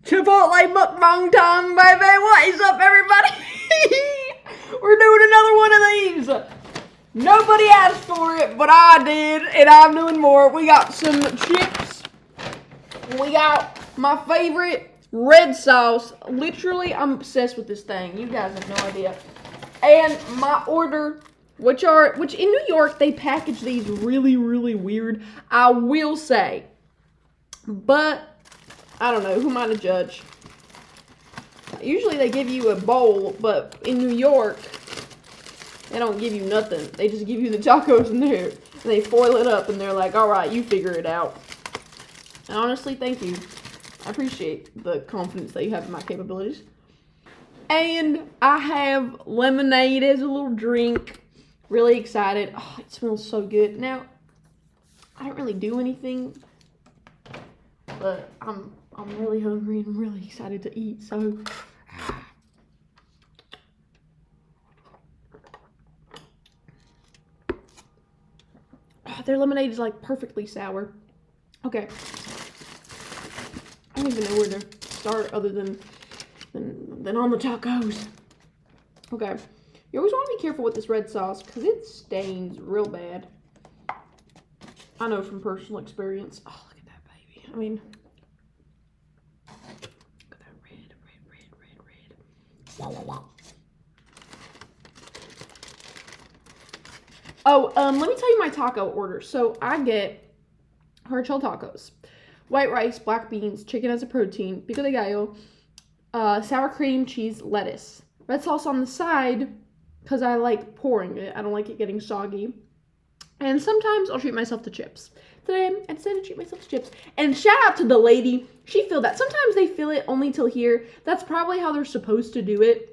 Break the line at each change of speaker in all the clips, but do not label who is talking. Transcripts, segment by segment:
Chipotle mukbang time, baby. What is up, everybody? We're doing another one of these. Nobody asked for it, but I did, and I'm doing more. We got some chips. We got my favorite red sauce. Literally, I'm obsessed with this thing. You guys have no idea. And my order, which in New York, they package these really, really weird, I will say. But I don't know, who am I to judge? Usually they give you a bowl, but in New York, they don't give you nothing. They just give you the tacos in there, and they foil it up, and they're like, all right, you figure it out. And honestly, thank you. I appreciate the confidence that you have in my capabilities. And I have lemonade as a little drink. Really excited. Oh, it smells so good. Now, I don't really do anything, but I'm really hungry and really excited to eat, so. Oh, their lemonade is like perfectly sour. Okay. I don't even know where to start other than on the tacos. Okay. You always want to be careful with this red sauce because it stains real bad. I know from personal experience. Oh, look at that baby. I mean, look at that red. Oh, let me tell you my taco order. So I get hard shell tacos, white rice, black beans, chicken as a protein, pico de gallo, sour cream, cheese, lettuce, red sauce on the side because I like pouring it. I don't like it getting soggy. And sometimes I'll treat myself to chips. Today I decided to treat myself to chips. And shout out to the lady. She filled that. Sometimes they fill it only till here. That's probably how they're supposed to do it.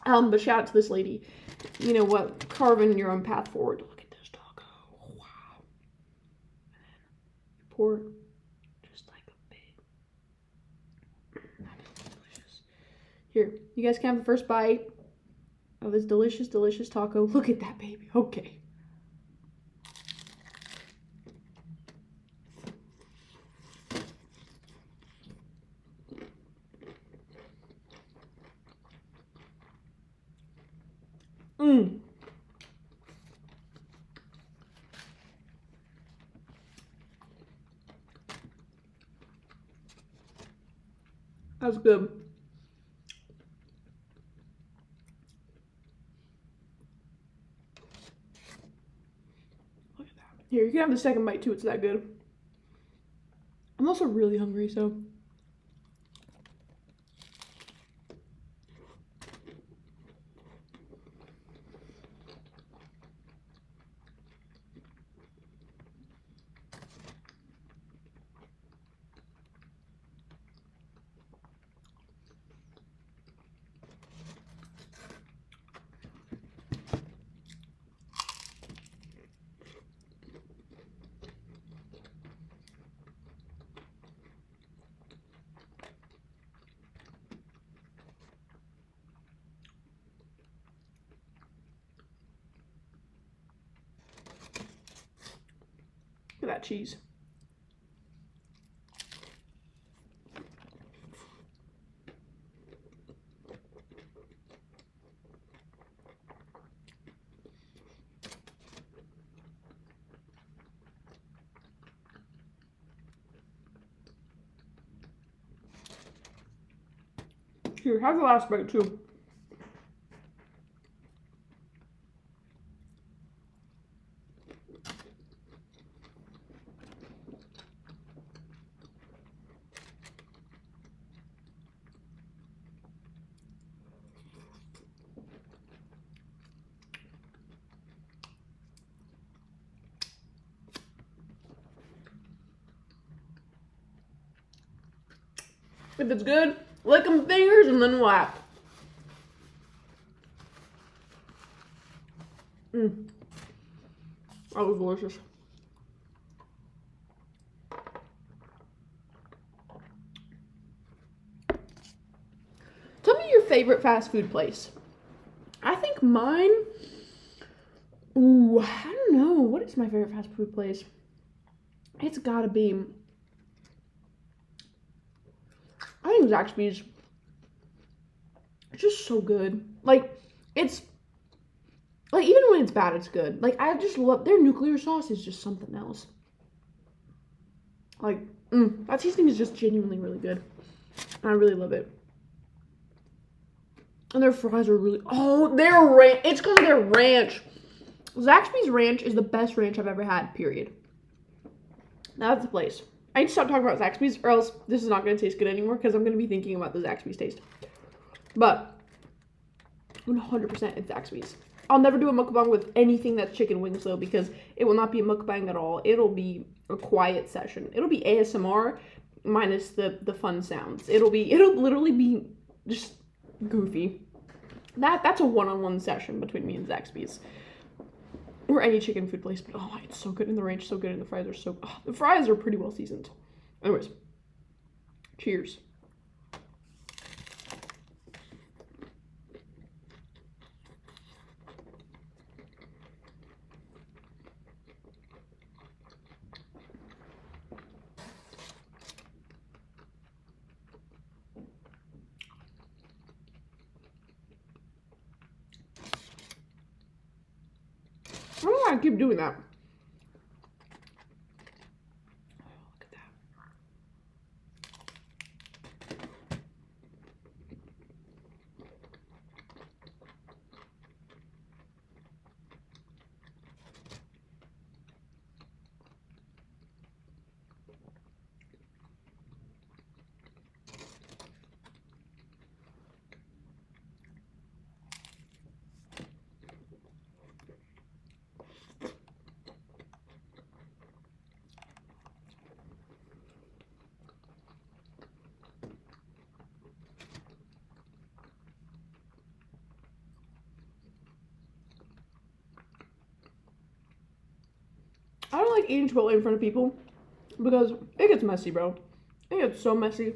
But shout out to this lady. You know what? Carving your own path forward. Look at this taco. Wow. And then you pour just like a bit. That is delicious. Here, you guys can have the first bite of this delicious, delicious taco. Look at that baby. Okay. That's good. Look at that. Here, you can have the second bite too. It's that good. I'm also really hungry, so. Look at that cheese. Here, have the last bite too. If it's good, lick them fingers and then whap. That was delicious. Tell me your favorite fast food place. I think mine, ooh, I don't know. What is my favorite fast food place? It's gotta be, I think Zaxby's is just so good. Like, it's, like, even when it's bad, it's good. Like, I just love, their nuclear sauce is just something else. Like, that seasoning is just genuinely really good. And I really love it. And their fries are really, their ranch, it's because of their ranch. Zaxby's ranch is the best ranch I've ever had, period. Now that's the place. I need to stop talking about Zaxby's or else this is not going to taste good anymore because I'm going to be thinking about the Zaxby's taste. But 100% it's Zaxby's. I'll never do a mukbang with anything that's chicken wings though because it will not be a mukbang at all. It'll be a quiet session. It'll be ASMR minus the fun sounds. It'll literally be just goofy. That's a one-on-one session between me and Zaxby's. Or any chicken food place, but it's so good, and the ranch so good, and the fries are the fries are pretty well seasoned. Anyways, cheers. I don't know why I keep doing that. Look at that. I don't like eating Chipotle in front of people because it gets messy, bro. It gets so messy.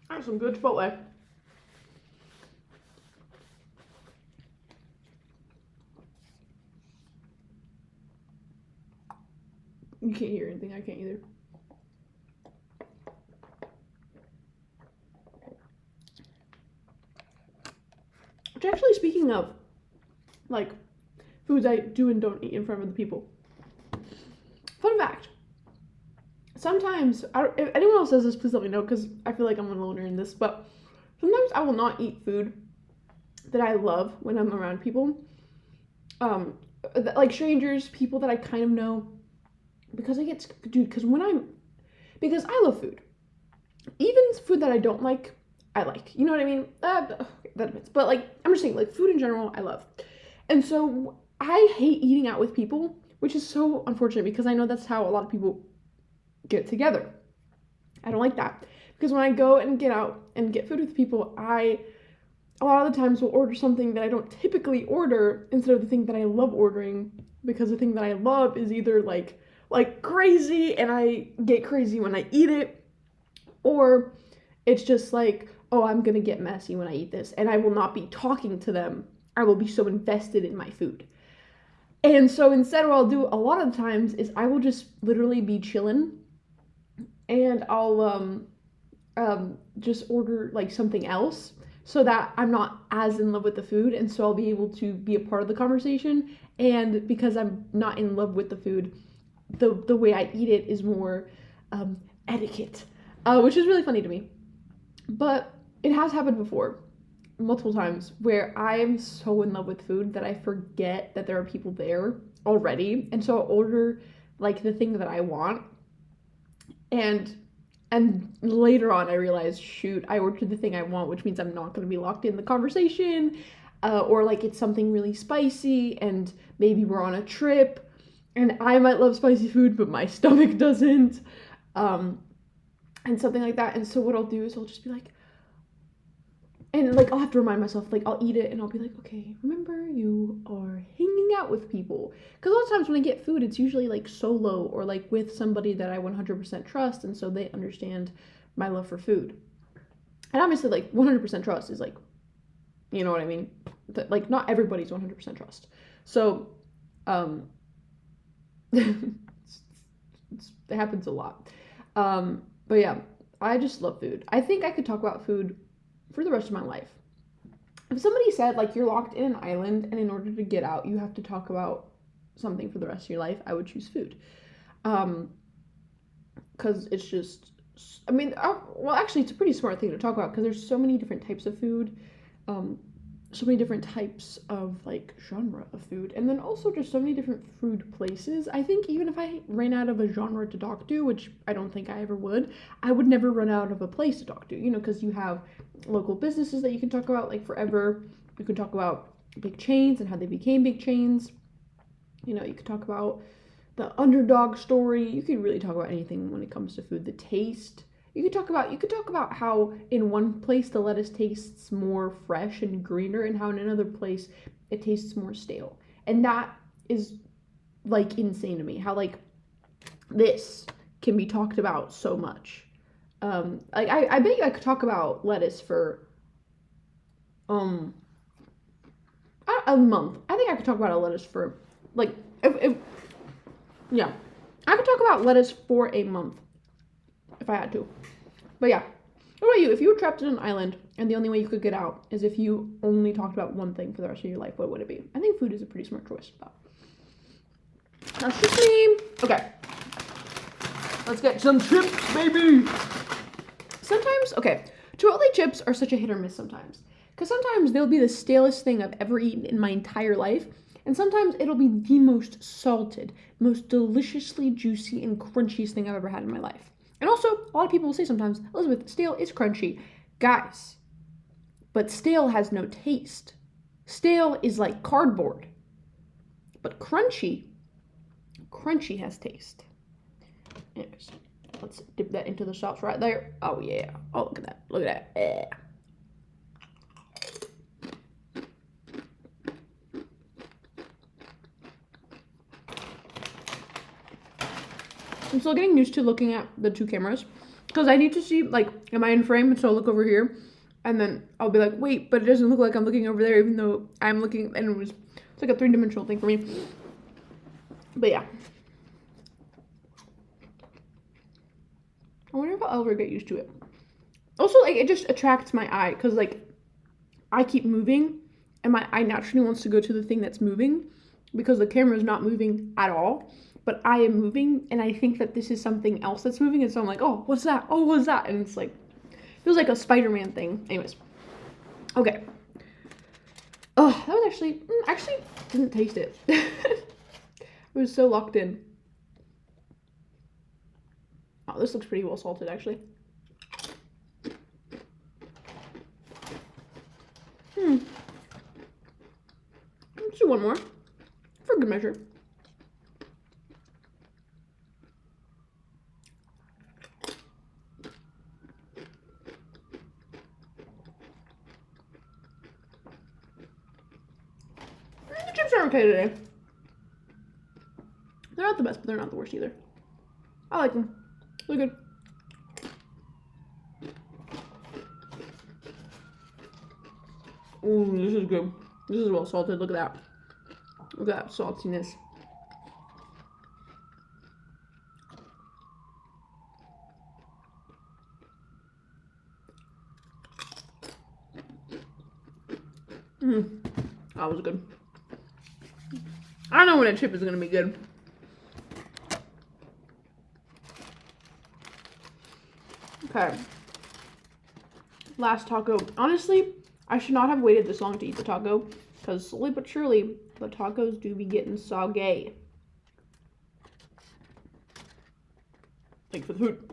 That's some good Chipotle. You can't hear anything. I can't either. Which actually, speaking of, like, foods I do and don't eat in front of other people. Fun fact. Sometimes, if anyone else says this, please let me know, because I feel like I'm a loner in this, but sometimes I will not eat food that I love when I'm around people. Like strangers, people that I kind of know, because because I love food. Even food that I don't like, I like. You know what I mean? That depends. But, like, I'm just saying, like, food in general, I love. And so, I hate eating out with people, which is so unfortunate, because I know that's how a lot of people get together. I don't like that. Because when I go and get out and get food with people, a lot of the times will order something that I don't typically order instead of the thing that I love ordering, because the thing that I love is either, like crazy, and I get crazy when I eat it, or it's just like, oh, I'm gonna get messy when I eat this, and I will not be talking to them. I will be so invested in my food. And so instead, what I'll do a lot of the times is I will just literally be chilling, and I'll just order, like, something else, so that I'm not as in love with the food, and so I'll be able to be a part of the conversation. And because I'm not in love with the food, the way I eat it is more etiquette, which is really funny to me. But it has happened before, multiple times, where I am so in love with food that I forget that there are people there already, and so I'll order like the thing that I want, and later on I realize, shoot, I ordered the thing I want, which means I'm not going to be locked in the conversation, or like it's something really spicy, and maybe we're on a trip, and I might love spicy food, but my stomach doesn't, and something like that. And so what I'll do is I'll just be like, and like I'll have to remind myself, like I'll eat it and I'll be like, okay, remember you are hanging out with people. Because a lot of times when I get food, it's usually like solo or like with somebody that I 100% trust, and so they understand my love for food. And obviously like 100% trust is like, you know what I mean? Like not everybody's 100% trust. So it happens a lot. But yeah, I just love food. I think I could talk about food for the rest of my life. If somebody said like you're locked in an island and in order to get out you have to talk about something for the rest of your life, I would choose food. Because it's just, I mean, well actually it's a pretty smart thing to talk about because there's so many different types of food, so many different types of like genre of food, and then also just so many different food places. I think even if I ran out of a genre to talk to, which I don't think I ever would, I would never run out of a place to talk to, you know, because you have local businesses that you can talk about like forever. You can talk about big chains and how they became big chains. You know, you could talk about the underdog story. You could really talk about anything when it comes to food. The taste. You could talk about how in one place the lettuce tastes more fresh and greener, and how in another place it tastes more stale. And that is like insane to me. How like this can be talked about so much. Like I bet you I could talk about lettuce for a month. I think I could talk about a lettuce for like yeah, I could talk about lettuce for a month if I had to. But yeah, what about you? If you were trapped in an island and the only way you could get out is if you only talked about one thing for the rest of your life, what would it be? I think food is a pretty smart choice. That's just me. Okay, let's get some chips, baby. Sometimes, okay, Chipotle chips are such a hit or miss sometimes. Because sometimes they'll be the stalest thing I've ever eaten in my entire life. And sometimes it'll be the most salted, most deliciously juicy and crunchiest thing I've ever had in my life. And also, a lot of people will say sometimes, Elizabeth, stale is crunchy. Guys, but stale has no taste. Stale is like cardboard. But crunchy has taste. Anyways, let's dip that into the sauce right there. Oh yeah. Oh, look at that. Look at that. Yeah. I'm still getting used to looking at the two cameras because I need to see, like, am I in frame? So I'll look over here and then I'll be like, wait, but it doesn't look like I'm looking over there even though I'm looking, and it's like a 3-dimensional thing for me. But yeah. I wonder if I'll ever get used to it. Also, like, it just attracts my eye because, like, I keep moving and my eye naturally wants to go to the thing that's moving because the camera is not moving at all. But I am moving, and I think that this is something else that's moving, and so I'm like, oh, what's that? Oh, what's that? And it's like, feels like a Spider-Man thing. Anyways. Okay. Oh, that was actually didn't taste it. It was so locked in. Oh, this looks pretty well salted, actually. Let's do one more, for good measure. The chips are okay today. They're not the best, but they're not the worst either. I like them. They're good. Ooh, this is good. This is well salted. Look at that. Look at that saltiness. That was good. I know when a chip is gonna be good. Okay. last taco. Honestly, I should not have waited this long to eat the taco, because slowly but surely, the tacos do be getting soggy. Thank you for the food.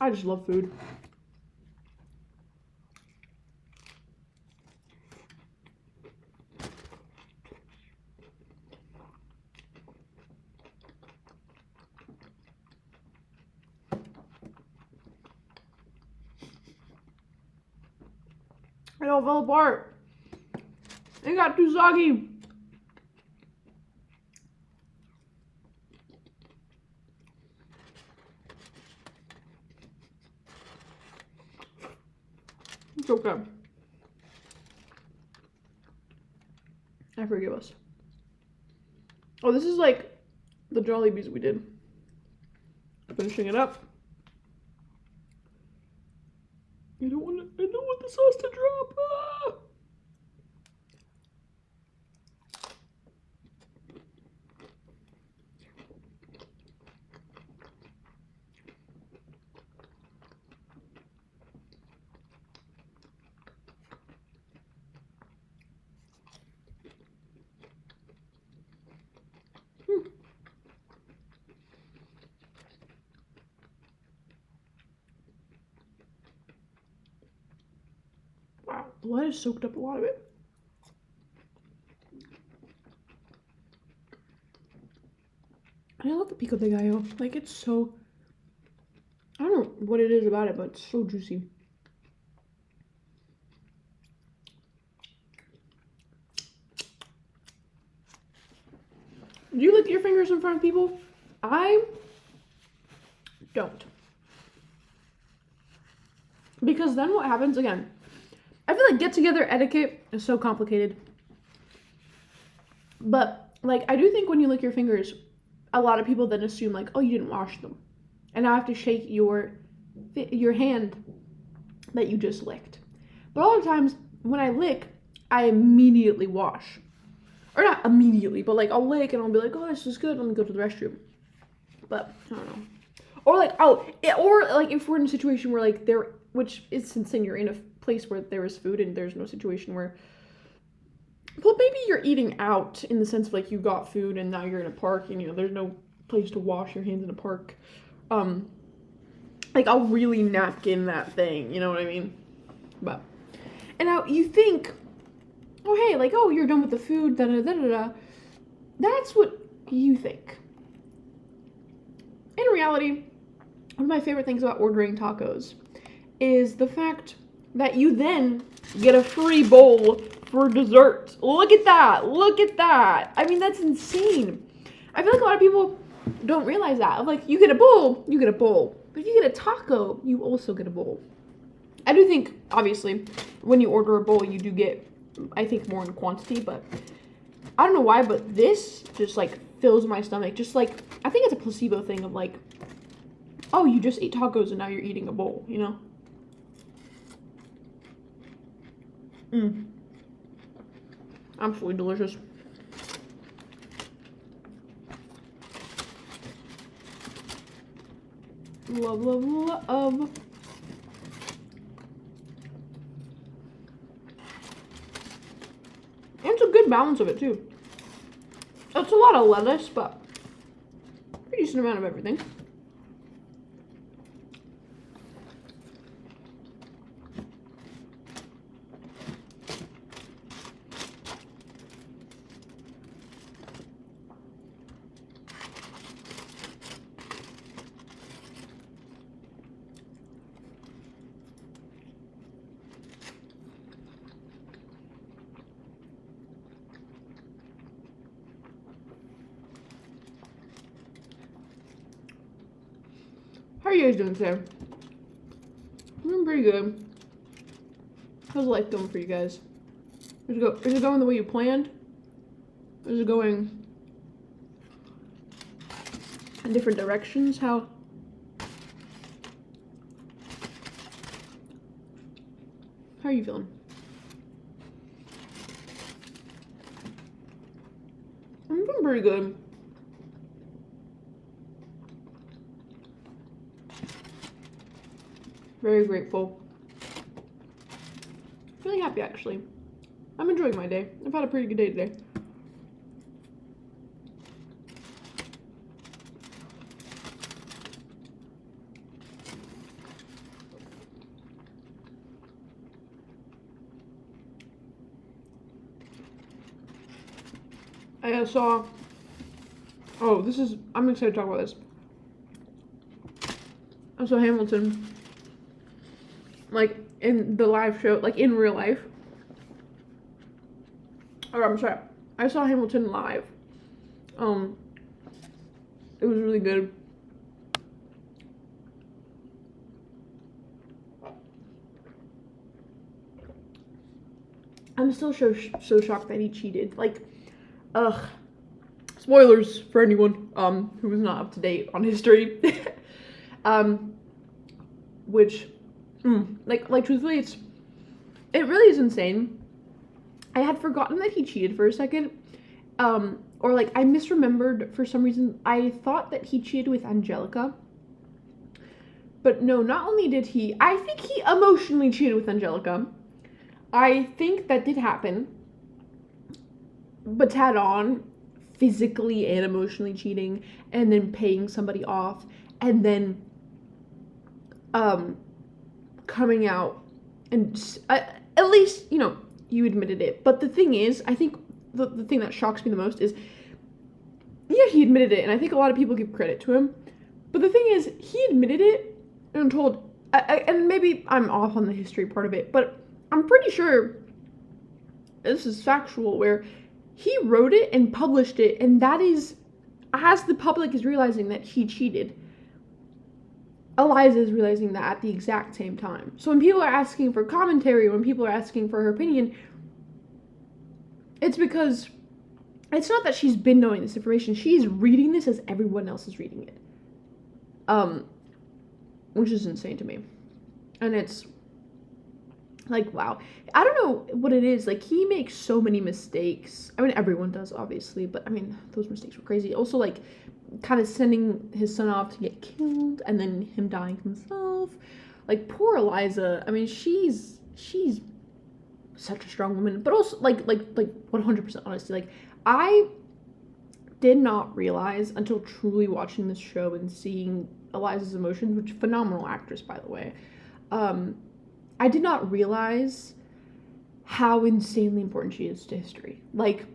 I just love food. It all fell apart. It got too soggy. It's okay. I forgive us. Oh, this is like the Jollibees we did. Finishing it up. I don't want the sauce to drop. Ah! Wow, the lettuce soaked up a lot of it. And I love the pico de gallo. Like, it's so... I don't know what it is about it, but it's so juicy. Do you lick your fingers in front of people? I don't. Because then what happens, again, I feel like get-together etiquette is so complicated. But, like, I do think when you lick your fingers, a lot of people then assume, like, oh, you didn't wash them. And I have to shake your hand that you just licked. But a lot of times, when I lick, I immediately wash. Or not immediately, but, like, I'll lick and I'll be like, oh, this is good, let me go to the restroom. But, I don't know. Or, like, if we're in a situation where, like, which is since you're in a place where there is food and there's no situation where, well, maybe you're eating out in the sense of, like, you got food and now you're in a park and, you know, there's no place to wash your hands in a park. Like, I'll really napkin that thing, you know what I mean? But, and now you think, oh, hey, like, oh, you're done with the food, da-da-da-da-da. That's what you think. In reality, one of my favorite things about ordering tacos is the fact that you then get a free bowl for dessert. Look at that. Look at that. I mean, that's insane. I feel like a lot of people don't realize that. Like, you get a bowl, you get a bowl. But if you get a taco, you also get a bowl. I do think, obviously, when you order a bowl, you do get, I think, more in quantity, but I don't know why, but this just, like, fills my stomach. Just, like, I think it's a placebo thing of, like, oh, you just ate tacos and now you're eating a bowl, you know? Absolutely delicious. Love, love, love. And it's a good balance of it, too. It's a lot of lettuce, but a decent amount of everything. How are you guys doing today? I'm doing pretty good. How's life going for you guys? Is it going the way you planned? Is it going different directions. How are you feeling? I'm feeling pretty good. Very grateful. Really happy, actually. I'm enjoying my day. I've had a pretty good day today. I saw, I'm excited to talk about this. I saw Hamilton, like, in the live show, like, in real life. Or, I'm sorry, I saw Hamilton live. It was really good. I'm still so shocked that he cheated. Like, spoilers for anyone who was not up to date on history. Which, like truthfully, it really is insane. I had forgotten that he cheated for a second, or like I misremembered for some reason. I thought that he cheated with Angelica, but no. Not only did I think he emotionally cheated with Angelica. I think that did happen, but to add on physically and emotionally cheating, and then paying somebody off, and then coming out and at least, you know, you admitted it. But the thing is, I think the thing that shocks me the most is, yeah, he admitted it, and I think a lot of people give credit to him, but the thing is, he admitted it and told, and maybe I'm off on the history part of it, but I'm pretty sure this is factual, where he wrote it and published it, and that is, as the public is realizing that he cheated, Eliza is realizing that at the exact same time. So when people are asking for commentary, when people are asking for her opinion, it's because it's not that she's been knowing this information. She's reading this as everyone else is reading it. Which is insane to me. And it's like, wow. I don't know what it is. Like, he makes so many mistakes. I mean, everyone does, obviously. But, I mean, those mistakes were crazy. Also, like, kind of sending his son off to get killed. And then him dying himself. Like, poor Eliza. I mean, she's such a strong woman. But also, like 100% honestly. Like, I did not realize until truly watching this show and seeing Eliza's emotions, which phenomenal actress, by the way. I did not realize how insanely important she is to history. Like,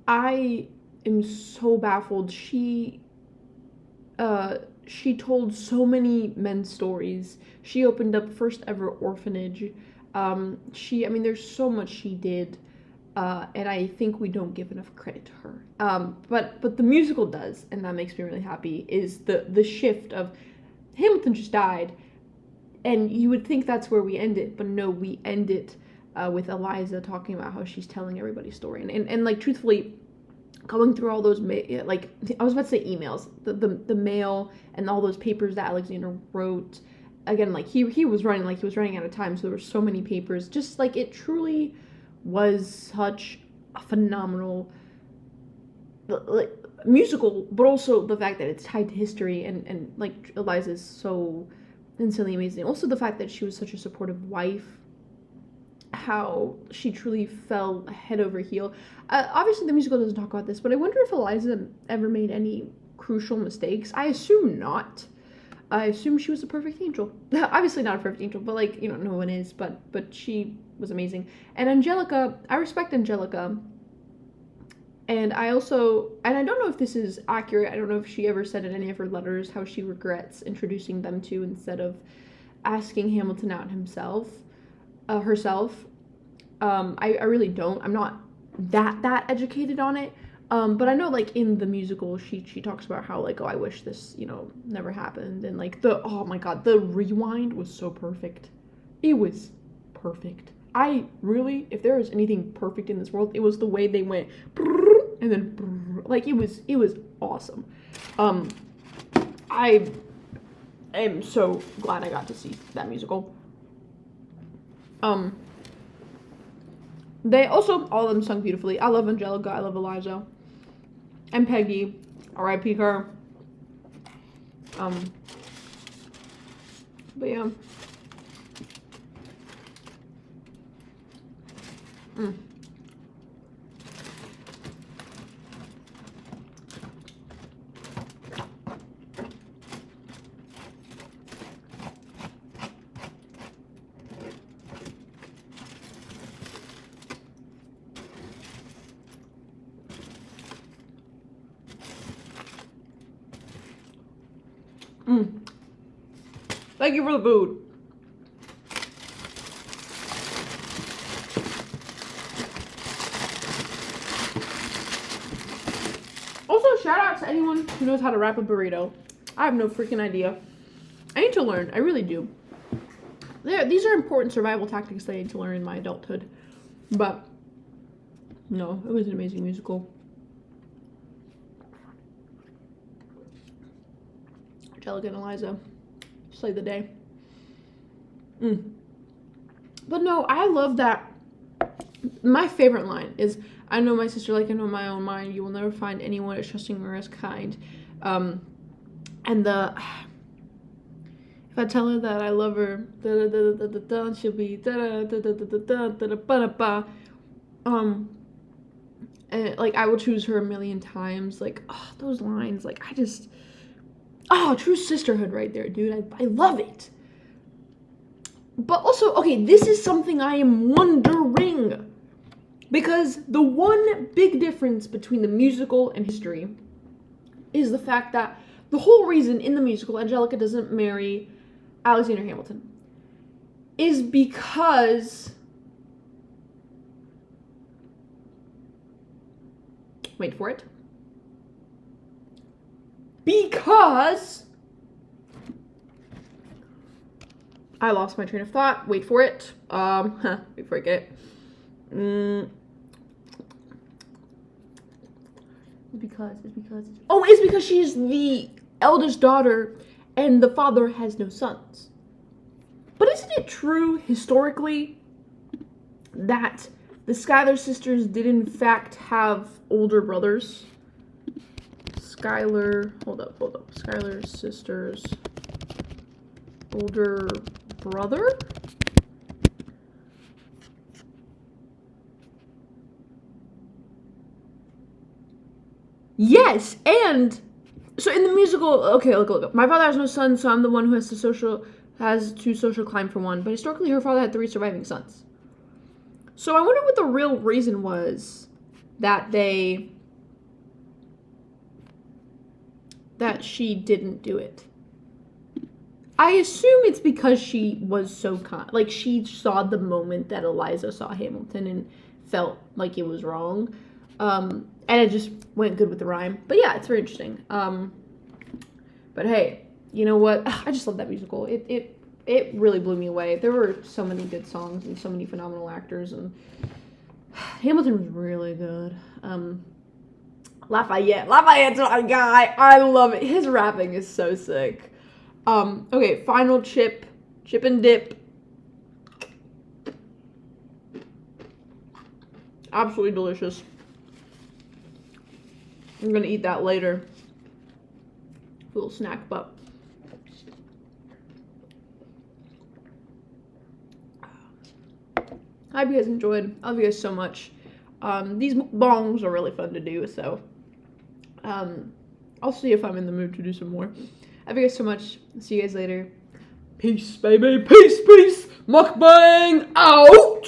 I am so baffled. She told so many men's stories. She opened up first ever orphanage. There's so much she did, and I think we don't give enough credit to her. But the musical does, and that makes me really happy, is the shift of Hamilton just died. And you would think that's where we end it, but no, we end it with Eliza talking about how she's telling everybody's story. And like, truthfully, going through all those, like, I was about to say emails, the mail and all those papers that Alexander wrote. Again, like, he was running out of time, so there were so many papers. Just, like, it truly was such a phenomenal, like, musical, but also the fact that it's tied to history, and like, Eliza's so insanely amazing. Also the fact that she was such a supportive wife, how she truly fell head over heel. Obviously the musical doesn't talk about this, but I wonder if Eliza ever made any crucial mistakes. I assume not. I assume she was a perfect angel. Obviously not a perfect angel, but, like, you know, no one is, but she was amazing. And Angelica, I respect Angelica. And I don't know if this is accurate, I don't know if she ever said in any of her letters how she regrets introducing them to instead of asking Hamilton out herself. I really don't. I'm not that educated on it. But I know, like, in the musical, she talks about how, like, oh, I wish this, you know, never happened. And, like, oh my god, the rewind was so perfect. It was perfect. If there was anything perfect in this world, it was the way they went and then like it was awesome. I am so glad I got to see that musical. They also, all of them sung beautifully. I love Angelica, I love Eliza, and Peggy, R.I.P. her. But yeah. Thank you for the food. Also, shout out to anyone who knows how to wrap a burrito. I have no freaking idea. I need to learn. I really do. These are important survival tactics that I need to learn in my adulthood. But, no, it was an amazing musical. Angelica and Eliza slayed the day. But no, I love that. My favorite line is, I know my sister like I know my own mind. You will never find anyone as trusting or as kind. And the, if I tell her that I love her, she'll be and like I will choose her a million times. Like, oh, those lines, like I just, oh, true sisterhood right there, dude. I love it. But also, okay, this is something I am wondering. Because the one big difference between the musical and history is the fact that the whole reason in the musical Angelica doesn't marry Alexander Hamilton is because, wait for it, because I lost my train of thought. Wait for it. Wait for I get it. It's because she's the eldest daughter and the father has no sons. But isn't it true historically that the Schuyler sisters did in fact have older brothers? Schuyler sisters older brother? Yes, and so in the musical, okay, look. My father has no son, so I'm the one who has to social climb for one. But historically, her father had 3 surviving sons. So I wonder what the real reason was that she didn't do it. I assume it's because she was so like she saw the moment that Eliza saw Hamilton and felt like it was wrong. And it just went good with the rhyme. But yeah, it's very interesting. But hey, you know what? I just love that musical. It really blew me away. There were so many good songs and so many phenomenal actors, and Hamilton was really good. Lafayette's my guy. I love it. His rapping is so sick. Okay, final chip and dip. Absolutely delicious. I'm gonna eat that later. A little snack, but I hope you guys enjoyed. I love you guys so much. These mukbangs are really fun to do, so I'll see if I'm in the mood to do some more. I love you guys so much. See you guys later. Peace, baby. Peace. Mukbang out.